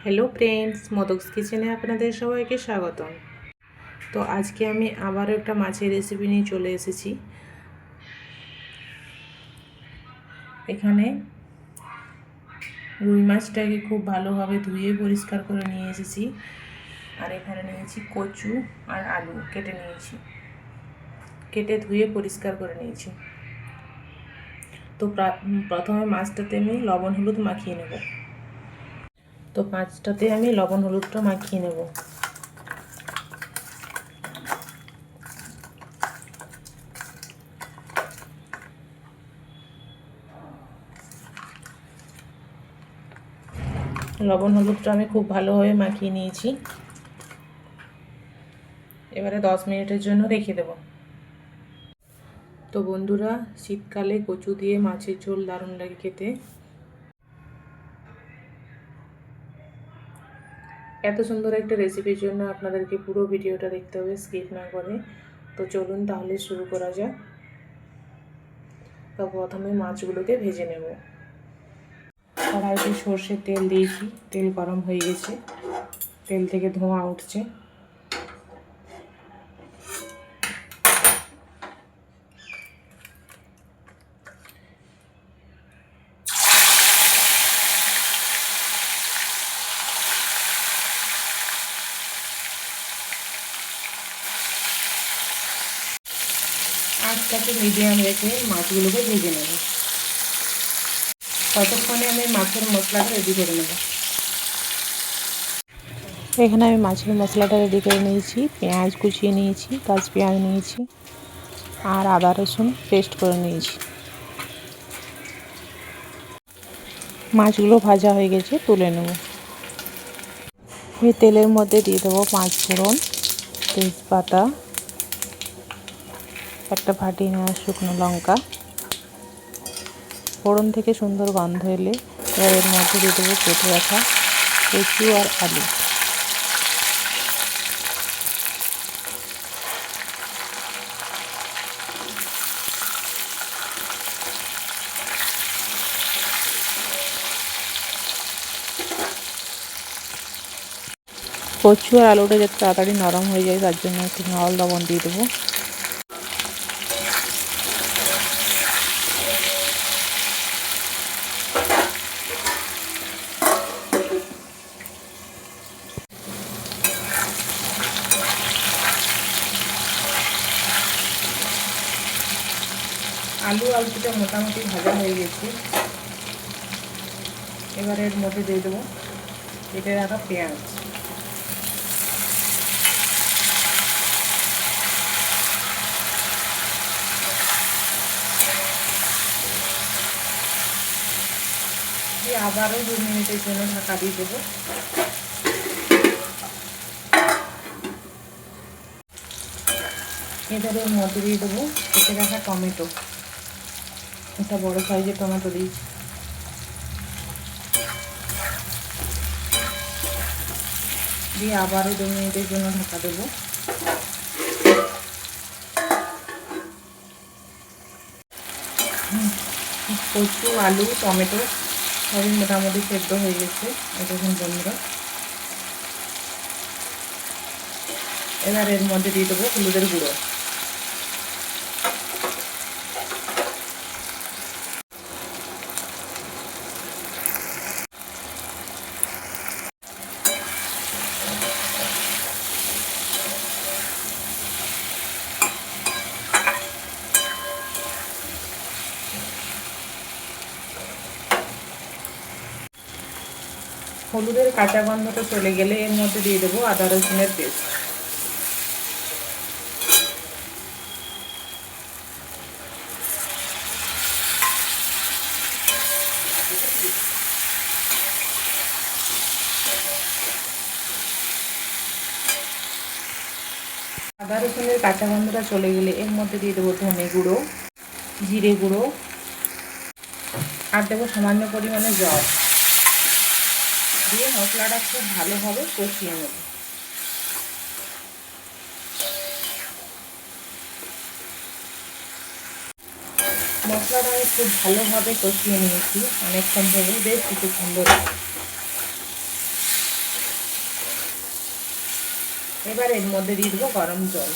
Hello friends, মোদকস কিচেনে আপনাদের সবাইকে স্বাগতম। তো আজকে আমি আবারও একটা মাছের রেসিপি নিয়ে চলে এসেছি। এখানে রুই মাছটাকে খুব ভালোভাবে ধুয়ে পরিষ্কার করে নিয়ে এসেছি। আর এখানে নিয়েছি কচু আর আলু কেটে ধুয়ে পরিষ্কার করে নিয়েছি। তো প্রথমে মাছটাতে আমি লবণ হলুদ মাখিয়ে নেব। তো মাছটাতে আমি লবণ হলুদটা মাখিয়ে নেব। লবণ হলুদটা আমি খুব ভালোভাবে মাখিয়ে নিয়েছি। এবারে 10 মিনিটের জন্য রেখে দেব। তো বন্ধুরা, শীতকালে কচু দিয়ে মাছের ঝোল দারুণ লাগে খেতে। এত সুন্দর একটা রেসিপির জন্য আপনাদেরকে পুরো ভিডিওটা দেখতে হবে, স্কিপ না করে। তো চলুন তাহলে শুরু করা যাক। তো প্রথমে মাছগুলোকে ভেজে নেব। কড়াইতে সর্ষের তেল দিয়েছি, তেল গরম হয়ে গেছে, তেল থেকে ধোঁয়া উঠছে। আঁচটাকে মিডিয়াম রেখে মাছগুলোকে ভেজে নেব। ততক্ষণে আমি মাছের মশলাটা রেডি করে নেব। এখানে আমি মাছের মশলাটা রেডি করে নিয়েছি। পেঁয়াজ কুচিয়ে নিয়েছি, কাঁচা পেঁয়াজ নিয়েছি আর আদা রসুন পেস্ট করে নিয়েছি। মাছগুলো ভাজা হয়ে গেছে, তুলে নেব। এই তেলের মধ্যে দিয়ে দেবো 5 ফোড়ন, তেজপাতা, একটা ফাটিয়ে নেওয়া শুকনো লঙ্কা। ফোড়ন থেকে সুন্দর গন্ধ এলে এর মধ্যে দিয়ে দেবো কেটে রাখা কচু আর আলু। কচু আর আলুটা যাতে তাড়াতাড়ি নরম হয়ে যায় তার জন্য একটু লবণ দিয়ে দেবো। আলুটা মোটামুটি ভাজা হয়ে গেছে। এবারে এর মধ্যে দিয়ে দেবো কেটে রাখা পেঁয়াজ। দিয়ে আবারও 2 মিনিটের জন্য ঢাকা দিয়ে দেবো। এবারে এর মধ্যে দিয়ে দেবো কেটে রাখা টমেটো। একটা বড় সাইজের টমেটো দিয়েছি। দিয়ে আবারও 2 মিনিটের জন্য ঢাকা দেবো। কচু আলু টমেটো সবই মোটামুটি সেদ্ধ হয়ে গেছে এতক্ষণ বন্ধুরা। এবার এর মধ্যে দিয়ে দেবো হলুদের গুঁড়ো। হলুদের কাঁচা গন্ধটা চলে গেলে এর মধ্যে দিয়ে দেবো আদা রসুনের পেস্ট। আদা রসুনের কাঁচা গন্ধটা চলে গেলে এর মধ্যে দিয়ে দেবো ধনে গুঁড়ো, জিরে গুঁড়ো আর দেবো সামান্য পরিমাণে জল। দিয়ে মশলাটা খুব ভালোভাবে কষিয়ে নেব। মশলাটা আমি খুব ভালোভাবে কষিয়ে নিয়েছি অনেকক্ষণ ধরে, বেশ কিছুক্ষণ ধরে। এবার এর মধ্যে দিয়ে দেবো গরম জল।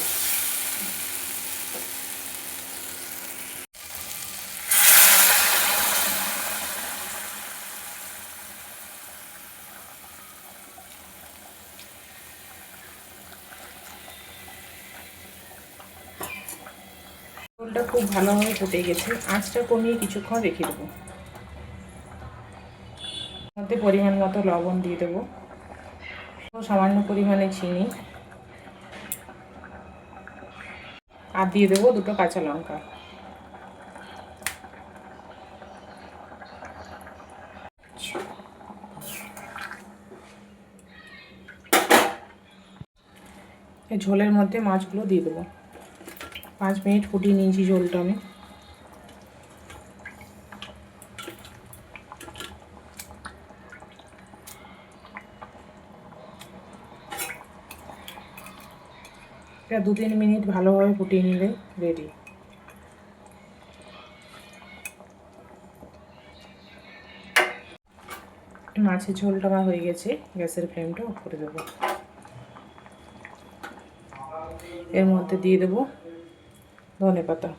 ঝোলটা খুব ভালোভাবে ফুটে গেছে, আঁচটা কমিয়ে কিছুক্ষণ রেখে দেবো। মধ্যে পরিমাণ মতো লবণ দিয়ে দেবো, সামান্য পরিমাণে চিনি, আর দিয়ে দেবো 2টো কাঁচা লঙ্কা। এই ঝোলের মধ্যে মাছগুলো দিয়ে দেবো। 5 মিনিট ফুটিয়ে নিয়েছি ঝোলটা আমি। এটা 2-3 মিনিট ভালোভাবে ফুটিয়ে নিলে রেডি। মাছের ঝোলটা আমার হয়ে গেছে, গ্যাসের ফ্লেমটা অফ করে দেবো। এর মধ্যে দিয়ে দেবো ধনেপাতা,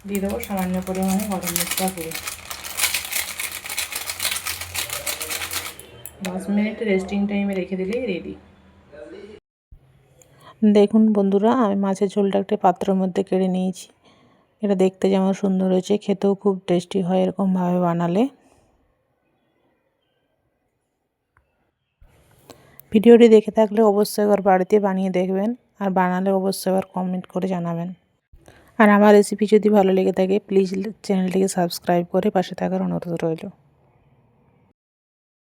দিয়ে দেবো সামান্য পরিমাণে গরম মশলা গুঁড়ো। 10 মিনিট রেস্টিং টাইমে রেখে দিলেই রেডি। দেখুন বন্ধুরা, আমি মাছের ঝোলটা একটা পাত্রের মধ্যে কেড়ে নিয়েছি। এটা দেখতে যেমন সুন্দর হয়েছে, খেতেও খুব টেস্টি হয় এরকমভাবে বানালে। ভিডিওটি দেখে থাকলে অবশ্যই একবার বাড়িতে বানিয়ে দেখবেন, আর বানালে অবশ্যই একবার কমেন্ট করে জানাবেন। আর আমার রেসিপি যদি ভালো লেগে থাকে প্লিজ চ্যানেলটিকে সাবস্ক্রাইব করে পাশে থাকার অনুরোধ রইল।